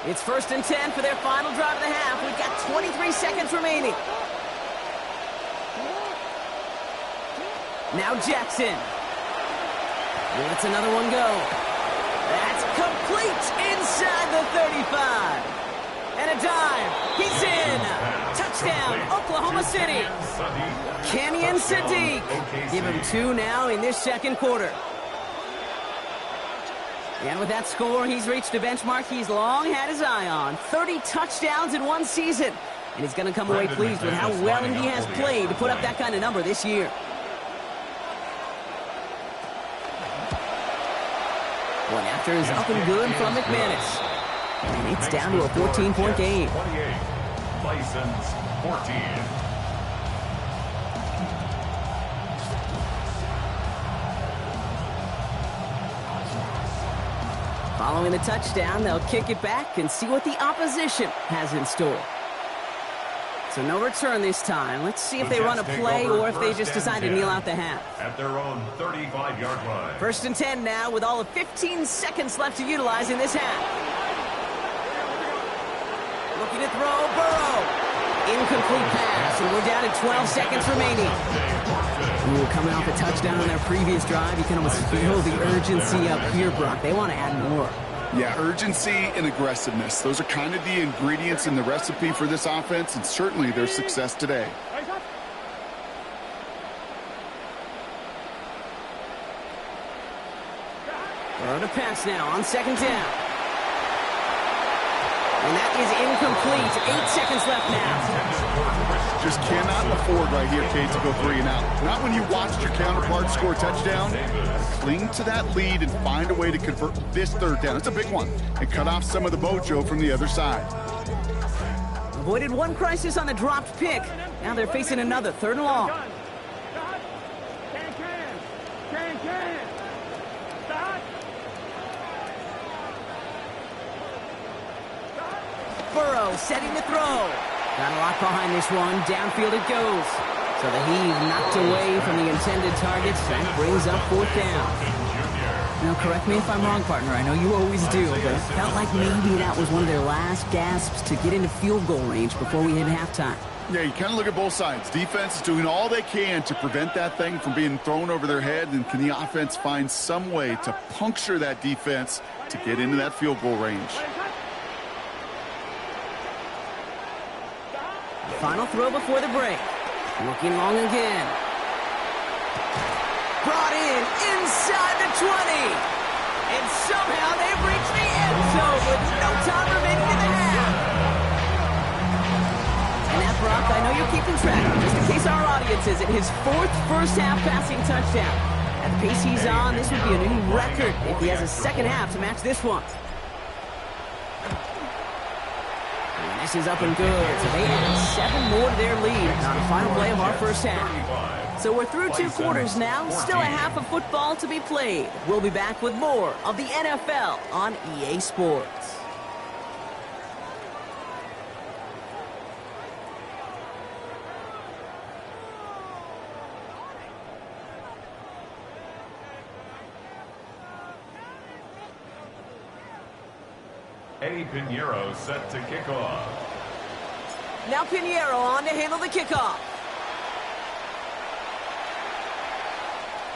It's 1st and 10 for their final drive of the half. We've got 23 seconds remaining. Now Jackson. Lets another one go. That's complete inside the 35. And a dive. He's in. Touchdown, Oklahoma City. Kenyon Sadiq. Give him 2 now in this second quarter. And with that score, he's reached a benchmark he's long had his eye on. 30 touchdowns in one season. And he's going to come away pleased with how well he has played to put up that kind of number this year. One after is up and good from McManus. And it's down to a 14-point game. 28, license 14. Following the touchdown, they'll kick it back and see what the opposition has in store. So no return this time. Let's see if they run a play or if they just decide to kneel out the half. At their own 35-yard line. 1st and 10 now with all of 15 seconds left to utilize in this half. Looking to throw, Burrow. Incomplete pass, and we're down to 12 seconds remaining. Ooh, coming off a touchdown on their previous drive, you can almost feel the urgency up here, Brock. They want to add more. Yeah, urgency and aggressiveness. Those are kind of the ingredients in the recipe for this offense, and certainly their success today. Burrow to pass now on 2nd down. And that is incomplete. 8 seconds left now. Just cannot afford right here, Kate, to go 3 and out. Not when you watched your counterpart score a touchdown. Cling to that lead and find a way to convert this 3rd down. It's a big one. And cut off some of the mojo from the other side. Avoided one crisis on the dropped pick. Now they're facing another 3rd and long. Burrow setting the throw. Got a lot behind this one. Downfield it goes. So the heave knocked away from the intended targets. That brings up 4th down. Now, correct me if I'm wrong, partner. I know you always do, but it felt like maybe that was one of their last gasps to get into field goal range before we hit halftime. Yeah, you kind of look at both sides. Defense is doing all they can to prevent that thing from being thrown over their head, and can the offense find some way to puncture that defense to get into that field goal range? Final throw before the break. Looking long again. Brought in inside the 20. And somehow they've reached the end zone with no time remaining in the half. And that, Brock, I know you're keeping track. Just in case our audience isn't, his 4th first-half passing touchdown. At the pace he's on, this would be a new record if he has a second half to match this one. This is up and good. So they add 7 more to their lead on the final play of our first half. So we're through 2 quarters now. Still a half of football to be played. We'll be back with more of the NFL on EA Sports. Eddie Pinheiro set to kick off. Now Pinheiro on to handle the kickoff.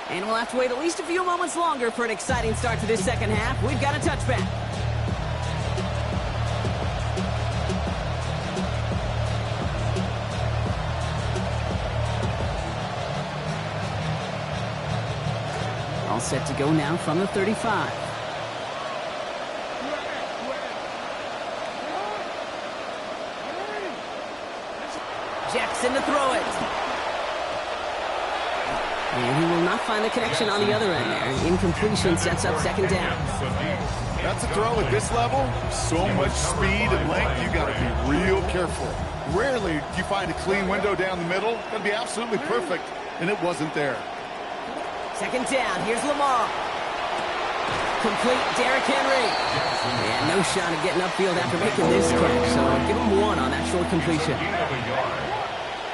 And we'll have to wait at least a few moments longer for an exciting start to this second half. We've got a touchback. All set to go now from the 35. Jackson to throw it. And he will not find the connection on the other end there. Incompletion sets up 2nd down. That's a throw at this level. So much speed and length, you got to be real careful. Rarely do you find a clean window down the middle. That'd be absolutely perfect, and it wasn't there. 2nd down. Here's Lamar. Complete Derrick Henry. And no shot at getting upfield after making this catch. So give him 1 on that short completion.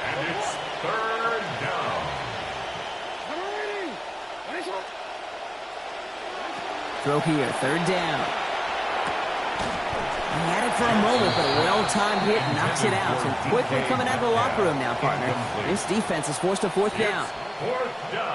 And it's 3rd down. Throw here, 3rd down. He had it for a moment, but a well-timed hit knocks it out. And quickly coming out of the locker room now, partner. This defense is forced to fourth down.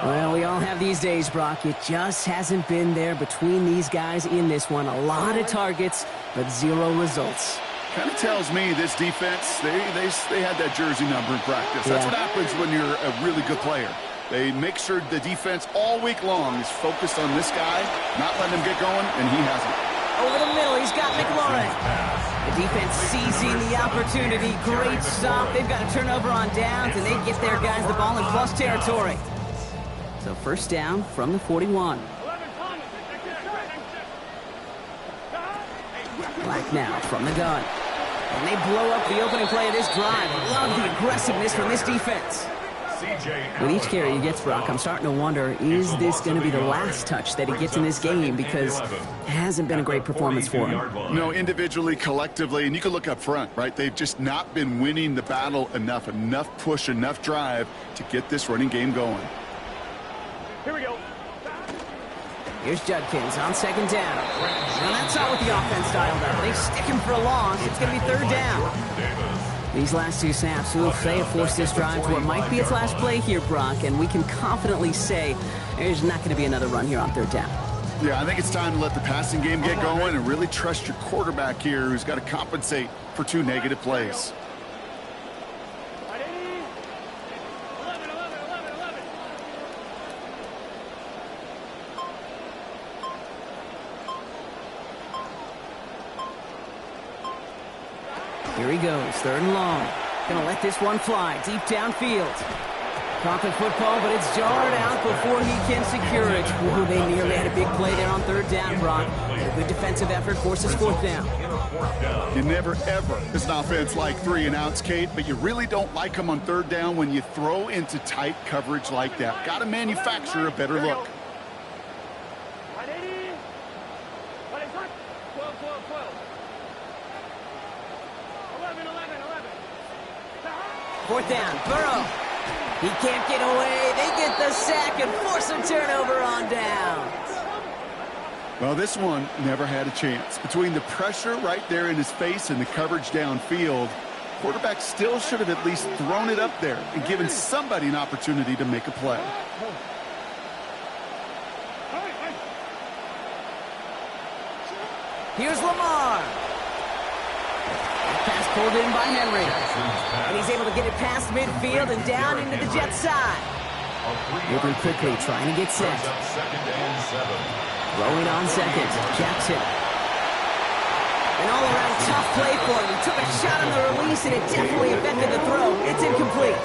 Well, we all have these days, Brock. It just hasn't been there between these guys in this one. A lot of targets, but 0 results. Kind of tells me this defense, they had that jersey number in practice. That's what happens when you're a really good player. They make sure the defense all week long is focused on this guy, not letting him get going, and he hasn't. Over the middle, he's got McLaurin. The defense seizing the opportunity. Great stop. They've got a turnover on downs, and they get their guys the ball in plus territory. So first down from the 41. Black now from the gun. And they blow up the opening play of this drive. Love the aggressiveness from this defense. With each carry he gets, Brock, I'm starting to wonder, is this going to be the last touch that he gets in this game? Because it hasn't been a great performance for him. No, individually, collectively, and you can look up front, right? They've just not been winning the battle enough push, enough drive to get this running game going. Here we go. Here's Judkins on second down. Now that's not what the offense dialed up. They stick him for a loss. It's going to be third down. These last 2 snaps, they have forced this drive to what might be its last play here, Brock, and we can confidently say there's not going to be another run here on third down. Yeah, I think it's time to let the passing game get going and really trust your quarterback here, who's got to compensate for 2 negative plays. Here he goes, third and long. Gonna let this one fly deep downfield. Pocket football, but it's jarred out before he can secure it. Ooh, they nearly had a big play there on third down, Brock. A good defensive effort forces fourth down. You never, ever, as an offense, like 3-and-outs, Kate, but you really don't like them on third down when you throw into tight coverage like that. Got to manufacture a better look. Fourth down, Burrow. He can't get away. They get the sack and force a turnover on down. Well, this one never had a chance. Between the pressure right there in his face and the coverage downfield, quarterback still should have at least thrown it up there and given somebody an opportunity to make a play. Here's Lamar. Pass pulled in by Henry. And he's able to get it past midfield and down into the Jets side. Moving quickly, trying to get set. Throwing on second, Jackson. An all-around tough play for him. He took a shot on the release, and it definitely affected the throw. It's incomplete.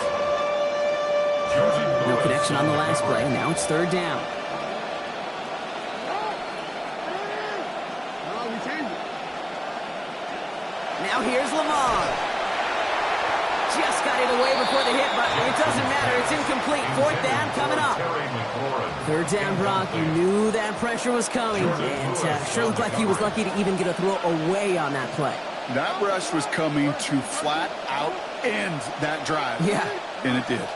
No connection on the last play. Now it's third down. Now here's Lamar. Just got it away before the hit, but it doesn't matter. It's incomplete. Fourth down coming up. Third down, Brock. You knew that pressure was coming, and sure looked like he was lucky to even get a throw away on that play. That rush was coming to flat out end that drive. Yeah. And it did.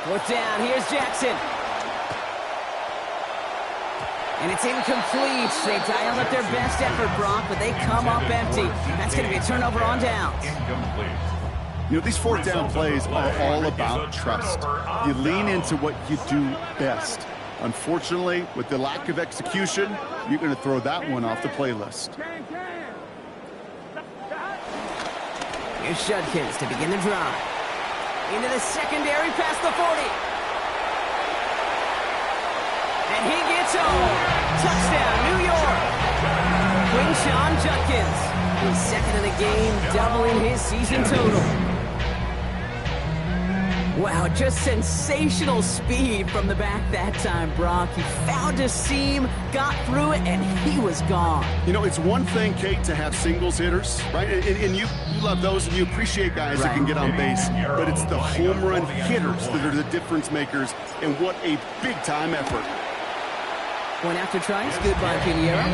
Fourth down. Here's Jackson. And it's incomplete. They dialed up their best effort, Brock, but they come up empty. That's going to be a turnover on downs. You know, these fourth down plays are all about trust. You lean into what you do best. Unfortunately, with the lack of execution, you're going to throw that one off the playlist. Here's Judkins to begin the drive. Into the secondary past the 40. And he gets home. Touchdown, New York. Quinshon Judkins, his second in the game, doubling his season total. Wow, just sensational speed from the back that time, Brock. He found a seam, got through it, and he was gone. You know, it's one thing, Kate, to have singles hitters, right? And you love those, and you appreciate guys that can get on base. But it's the home run hitters that are the difference makers, and what a big-time effort. Point after tries, good by Pinheiro.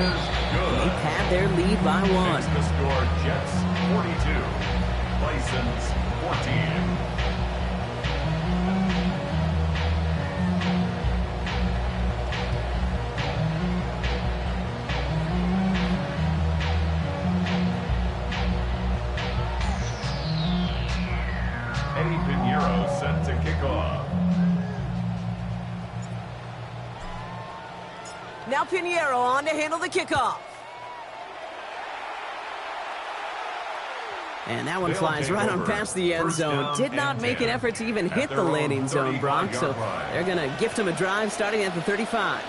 They pad their lead by 1. The score, Jets 42, Bisons 14. Pinheiro set to kick off. Now Pinheiro on to handle the kickoff. And that one flies right on past the end zone. Did not make an effort to even hit the landing zone, Brock. So they're going to gift him a drive starting at the 35.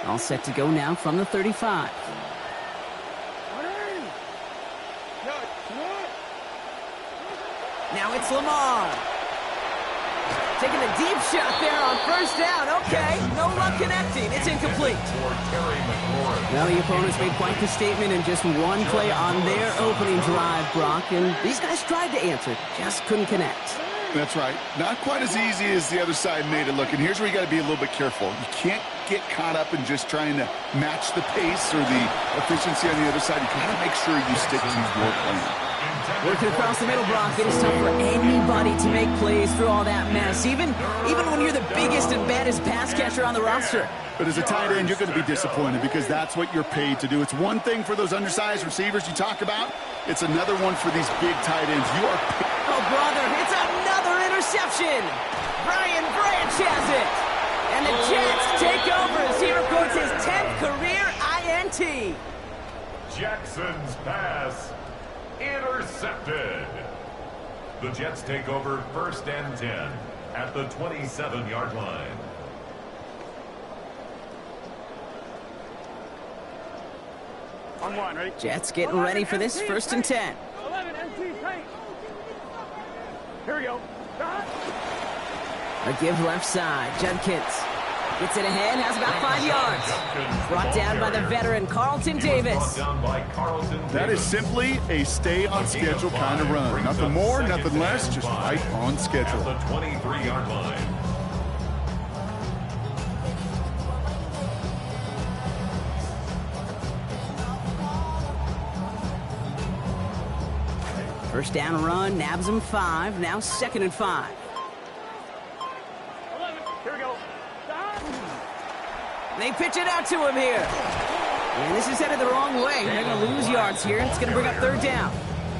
All set to go now from the 35. Now it's Lamar. Taking a deep shot there on first down. Okay, no luck connecting. It's incomplete. Well, the opponents made quite the statement in just one play on their opening drive, Brock. And these guys tried to answer, just couldn't connect. That's right. Not quite as easy as the other side made it look. And here's where you got to be a little bit careful. You can't get caught up in just trying to match the pace or the efficiency on the other side. You got to make sure you stick to your plan. Working across the middle, Brock. It is tough for anybody to make plays through all that mess, even when you're the biggest and baddest pass catcher on the roster. But as a tight end, you're going to be disappointed because that's what you're paid to do. It's one thing for those undersized receivers you talk about. It's another one for these big tight ends. You are paid. Oh, brother, it's another interception. Brian Branch has it. And the Jets take over as he records his 10th career INT. Jackson's pass intercepted. The Jets take over 1st and 10 at the 27-yard line. On one, ready? Jets getting ready for this 1st and 10. 11 MT paint. Here we go. A give left side. Judkins gets it ahead, has about 5 yards. Brought down by the veteran Carlton Davis. That is simply a stay-on-schedule kind of run. Nothing more, nothing less, just right on schedule. At the 23-yard line. First down run, nabs him 5. Now 2nd and 5. 11. Here we go. They pitch it out to him here. And this is headed the wrong way. They're going to lose yards here. It's going to bring up 3rd down.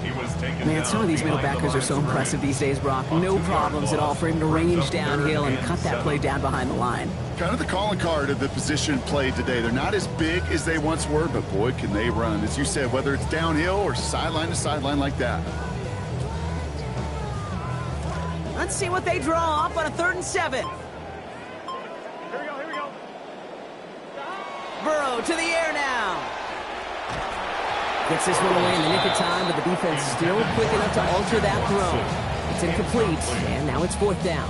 He was taken Man, some of these middle backers are so impressive these days, Brock. No problems at all for him to range downhill and cut that play down behind the line. Kind of the calling card of the position played today. They're not as big as they once were, but boy, can they run. As you said, whether it's downhill or sideline to sideline like that. Let's see what they draw up on a 3rd and 7. Here we go. Here we go. Burrow to the air now. Gets this one away in the nick of time, but the defense still quick enough to alter that throw. It's incomplete, and now it's 4th down.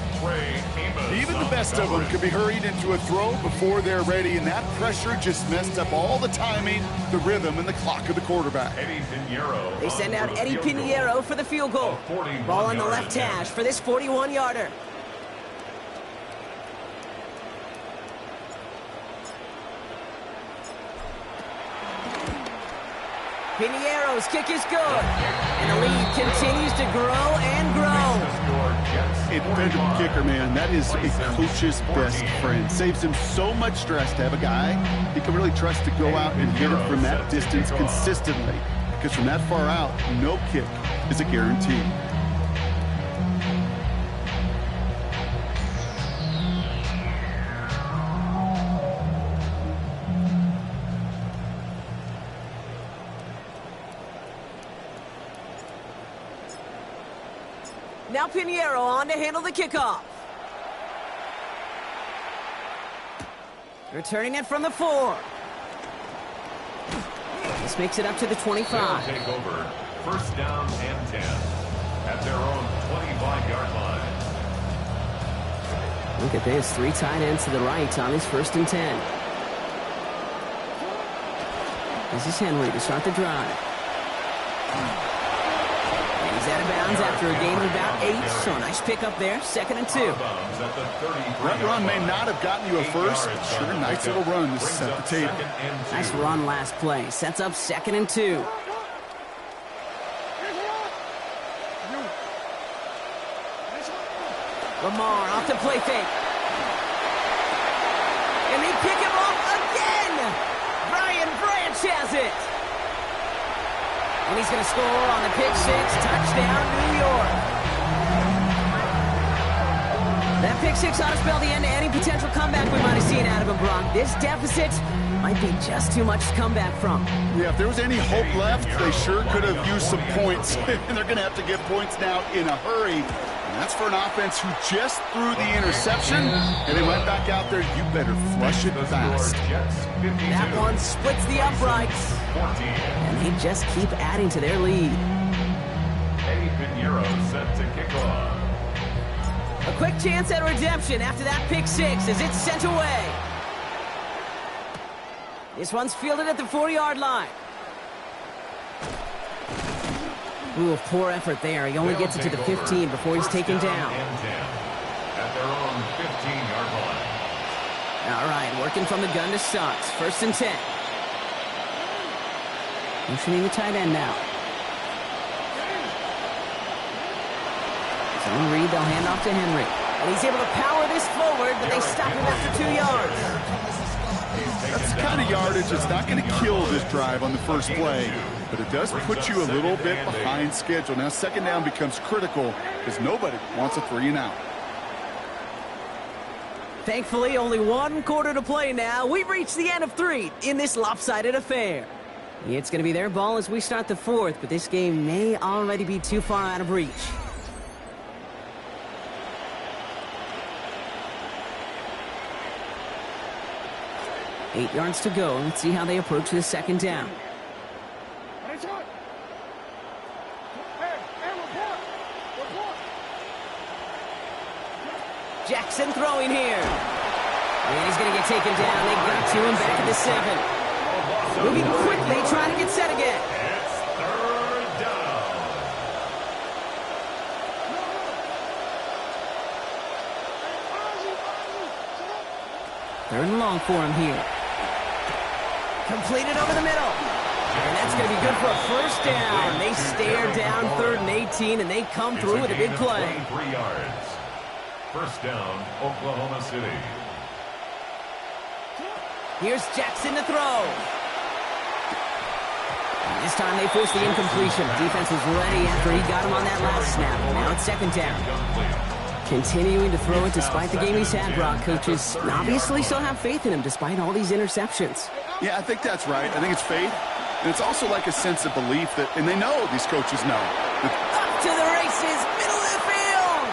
Even the best of them could be hurried into a throw before they're ready, and that pressure just messed up all the timing, the rhythm, and the clock of the quarterback. They send out Eddie Pinheiro for the field goal. Ball on the left hash for this 41-yarder. Pinheiro's kick is good. And the lead continues to grow and grow. Independent kicker, man. That is a coach's best friend. Saves him so much stress to have a guy he can really trust to go out and hit it from that distance consistently. Because from that far out, no kick is a guarantee. Now Pinheiro on to handle the kickoff. Returning it from the 4. This makes it up to the 25. They'll take over 1st down and 10 at their own 25-yard line. Look at this, 3 tight ends to the right on this 1st and 10. This is Henry to start the drive. He's out of bounds after a gain of about 8, so a nice pickup there, 2nd and 2. That run may not have gotten you a first, but sure, nice little run to set the table. Nice run last play, sets up 2nd and 2. Lamar off the play fake. And they pick him off again! Brian Branch has it! And he's going to score on the pick six. Touchdown, New York. That pick six ought to spell the end to any potential comeback we might have seen out of him, Brock. This deficit might be just too much to come back from. Yeah, if there was any hope left, they sure could have used some points. And they're going to have to get points now in a hurry. And that's for an offense who just threw the interception, and they went back out there. You better flush it fast. That one splits the uprights. And they just keep adding to their lead. Eddie Pinheiro set to kick off. A quick chance at redemption after that pick six as it's sent away. This one's fielded at the 40-yard line. Ooh, poor effort there. He only gets it to the 15 before he's taken down. At their own 15-yard line. All right, working from the gun to start. 1st and 10. Motioning the tight end now. Zone read, they'll hand off to Henry. And he's able to power this forward, but they stop him after 2 yards. That's the kind of yardage that's not going to kill this drive on the first play, but it does put you a little bit behind schedule. Now, 2nd down becomes critical because nobody wants a 3 and out. Thankfully, only 1 quarter to play now. We've reached the end of 3 in this lopsided affair. It's going to be their ball as we start the 4th, but this game may already be too far out of reach. Eight yards to go. Let's see how they approach this 2nd down. Jackson throwing here. And he's going to get taken down. They got to him back at the 7. Moving quickly, trying to get set again. It's 3rd down. 3rd and long for him here. Completed over the middle. And that's going to be good for a 1st down. They stare down 3rd and 18, and they come through with a big play. 23 yards. 1st down, Oklahoma City. Here's Jackson to throw. And this time they force the incompletion. Defense was ready after he got him on that last snap. Now it's 2nd down. Continuing to throw it despite the game he's had, Brock. Coaches obviously still have faith in him despite all these interceptions. Yeah, I think that's right. I think it's faith. And it's also like a sense of belief that, and they know, these coaches know. Up to the races, middle of the field.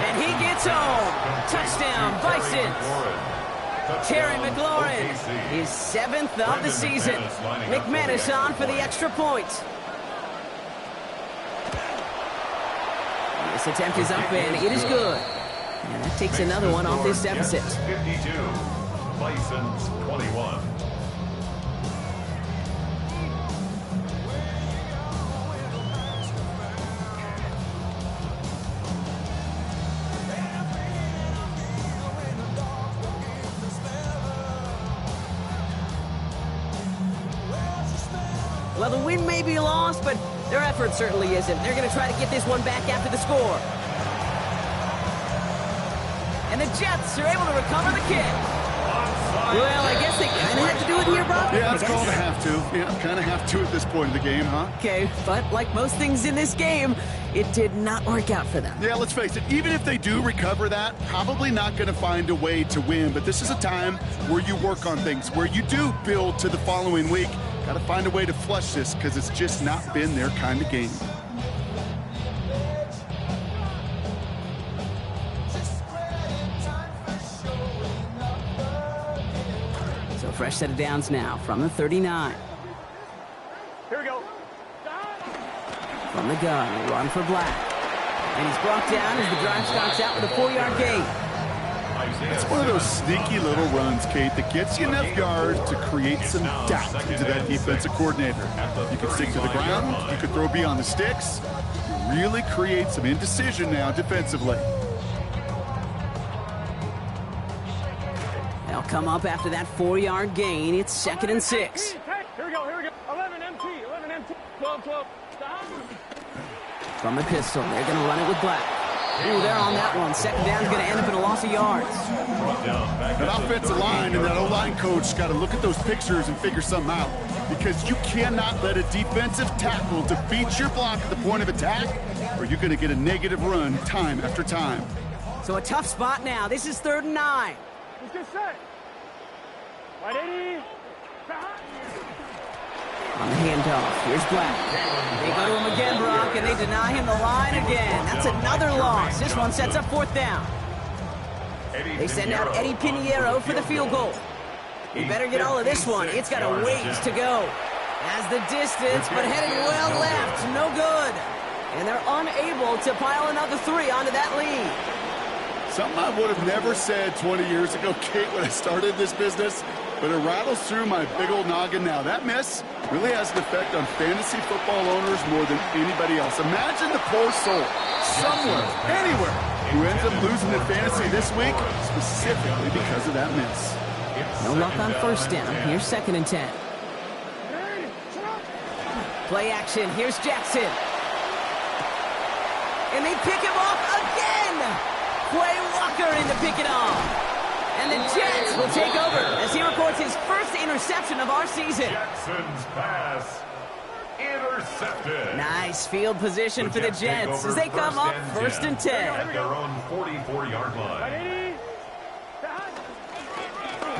And he gets home. Touchdown, Bisons. Terry McLaurin, his 7th of the season. McManus on for the extra point. This attempt is up and it is good. And that takes another one off this deficit. 52, Bisons 21. Well, the win may be lost, but their effort certainly isn't. They're going to try to get this one back after the score. And the Jets are able to recover the kick. Well, I guess they kind of have to do it here, Bob. Yeah, it's called a have to. Yeah, kind of have to at this point in the game, huh? Okay, but like most things in this game, it did not work out for them. Yeah, let's face it, even if they do recover that, probably not going to find a way to win. But this is a time where you work on things, where you do build to the following week. Got to find a way to flush this because it's just not been their kind of game. So fresh set of downs now from the 39. Here we go. From the gun, run for Black. And he's brought down as the drive starts out with a 4-yard gain. It's one of those sneaky little runs, Kate, that gets you enough yards to create some doubt into that defensive coordinator. You can stick to the ground, you can throw beyond the sticks, really create some indecision now defensively. They'll come up after that 4-yard gain. It's 2nd and 6. Here we go, here we go. 11 MT, 12, 12. From the pistol, they're going to run it with Black. Ooh, they're on that one. Second down's going to end up in a loss of yards. That offensive line and that O-line coach got to look at those pictures and figure something out, because you cannot let a defensive tackle defeat your block at the point of attack, or you're going to get a negative run time after time. So a tough spot now. This is 3rd and 9. Let's get set. Right, 80. On the handoff, here's Black. They go to him again, Brock, and they deny him the line again. That's another loss. This one sets up 4th down. They send out Eddie Pinheiro for the field goal. You better get all of this one. It's got a ways to go. Has the distance, but headed well left. No good. And they're unable to pile another 3 onto that lead. Something I would have never said 20 years ago, Kate, when I started this business, but it rattles through my big old noggin now. That miss really has an effect on fantasy football owners more than anybody else. Imagine the poor soul, somewhere, anywhere, who ends up losing in fantasy this week, specifically because of that miss. No luck on 1st down. Here's 2nd and 10. Play action. Here's Jackson. And they pick him off again. Quay Walker in to pick it off. And the Jets will take over as he records his first interception of our season. Jackson's pass intercepted. Nice field position for the Jets as they come up 1st and 10. At their own 44-yard line.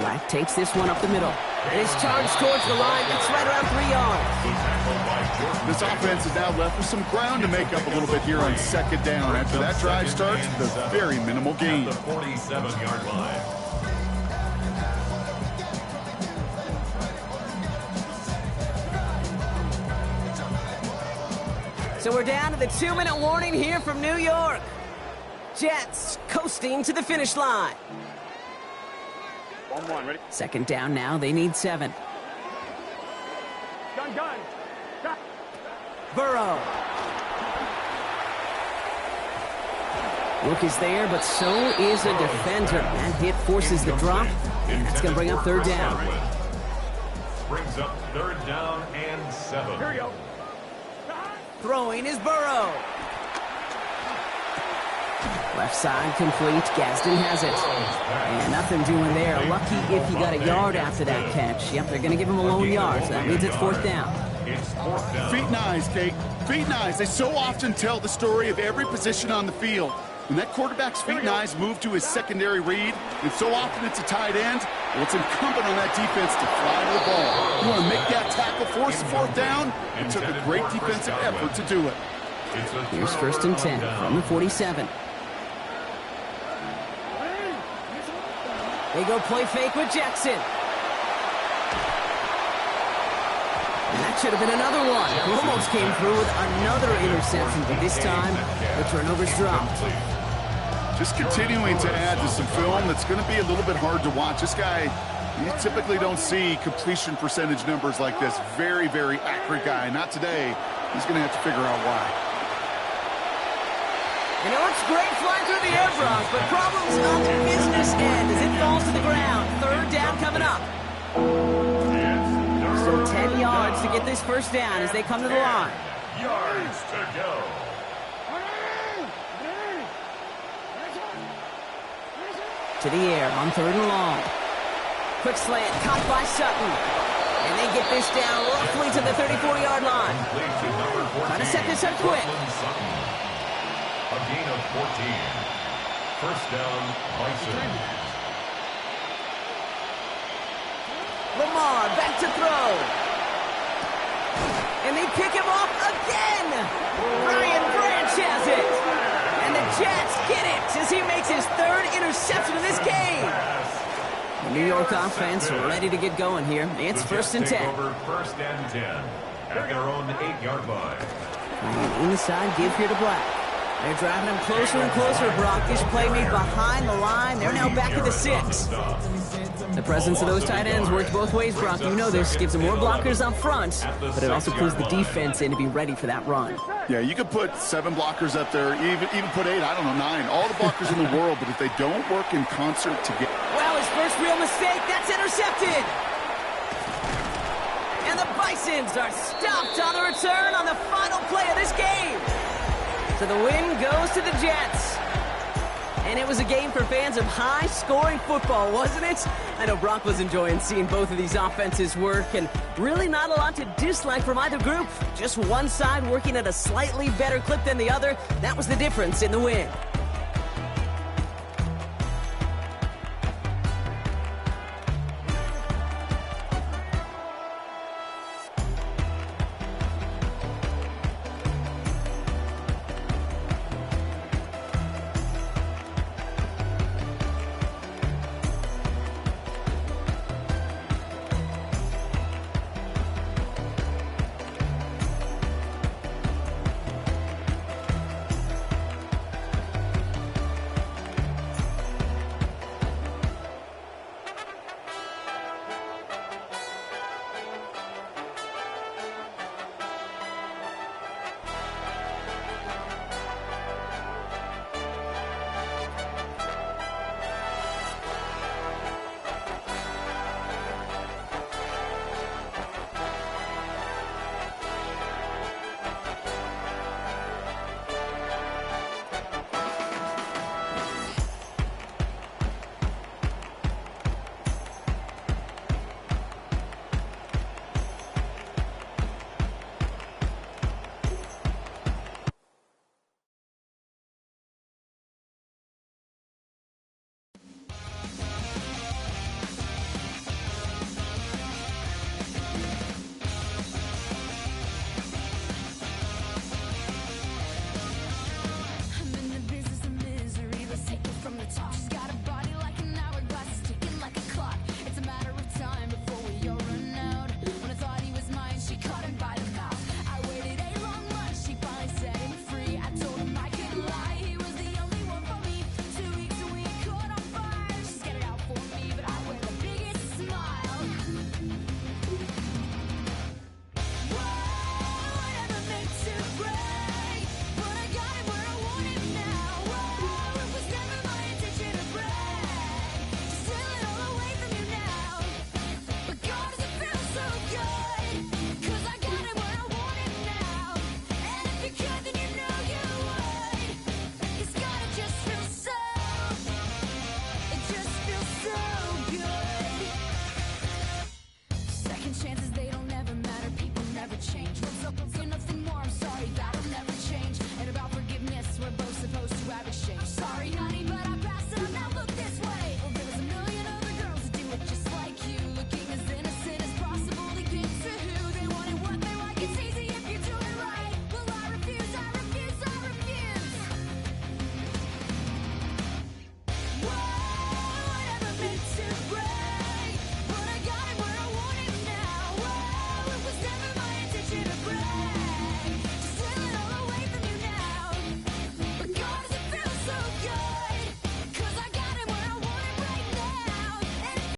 Black takes this one up the middle. And is charged towards the line. It's right around 3 yards. This offense is now left with some ground to make up a little bit here on 2nd down. After that drive starts with a very minimal gain. The 47-yard line. So we're down to the 2-minute warning here from New York. Jets coasting to the finish line. 1-1, ready? 2nd down now. They need 7. Gun. Burrow. Look is there, but so is a defender. That hit forces the drop, and it's going to bring up 3rd down. Brings up 3rd down and 7. Here we go. Throwing is Burrow. Left side complete. Gaston has it. And nothing doing there. Lucky if he got a yard after that catch. Yep, they're going to give him a lone yard, so that means it's 4th down. It's 4th down. Feet and eyes, Kate. Feet and eyes. They so often tell the story of every position on the field. When that quarterback's feet and eyes move to his secondary read, and so often it's a tight end, well, it's incumbent on that defense to fly to the ball. You want to make that tackle, force the 4th down? It took a great defensive effort to do it. Here's 1st and 10 from the 47. They go play fake with Jackson. And that should have been another one. Almost came through with another interception, but this time the turnover's dropped. Just continuing to add to some film that's going to be a little bit hard to watch. This guy, you typically don't see completion percentage numbers like this. Very, very accurate guy. Not today. He's going to have to figure out why. And it looks great flying through the air, Brock, but problems on the business end as it falls to the ground. 3rd down coming up. So 10 yards to get this 1st down as they come to the line. Yards to go. To the air on 3rd and long. Quick slant caught by Sutton. And they get this down roughly to the 34-yard line. Trying to set this up quick. A gain of 14. 1st down, Bison. Lamar back to throw. And they pick him off again. Brian Branch has it. And the Jets get it as he makes his 3rd interception of this game. The New York offense ready to get going here. It's 1st and 10. Over 1st and 10 at their own 8-yard line. And inside, give here to Black. They're driving him closer and closer, Brock. This play made behind the line. They're now back at the 6. The presence of those tight ends works both ways, Brock. You know this. Gives them more blockers up front, but it also pulls the defense in to be ready for that run. Yeah, you could put 7 blockers up there, even put 8, I don't know, 9. All the blockers in the world, but if they don't work in concert together. Well, his first real mistake, that's intercepted. And the Bisons are stopped on the return on the final play of this game. So the win goes to the Jets. And it was a game for fans of high-scoring football, wasn't it? I know Brock was enjoying seeing both of these offenses work, and really not a lot to dislike from either group. Just one side working at a slightly better clip than the other. That was the difference in the win. Sorry, not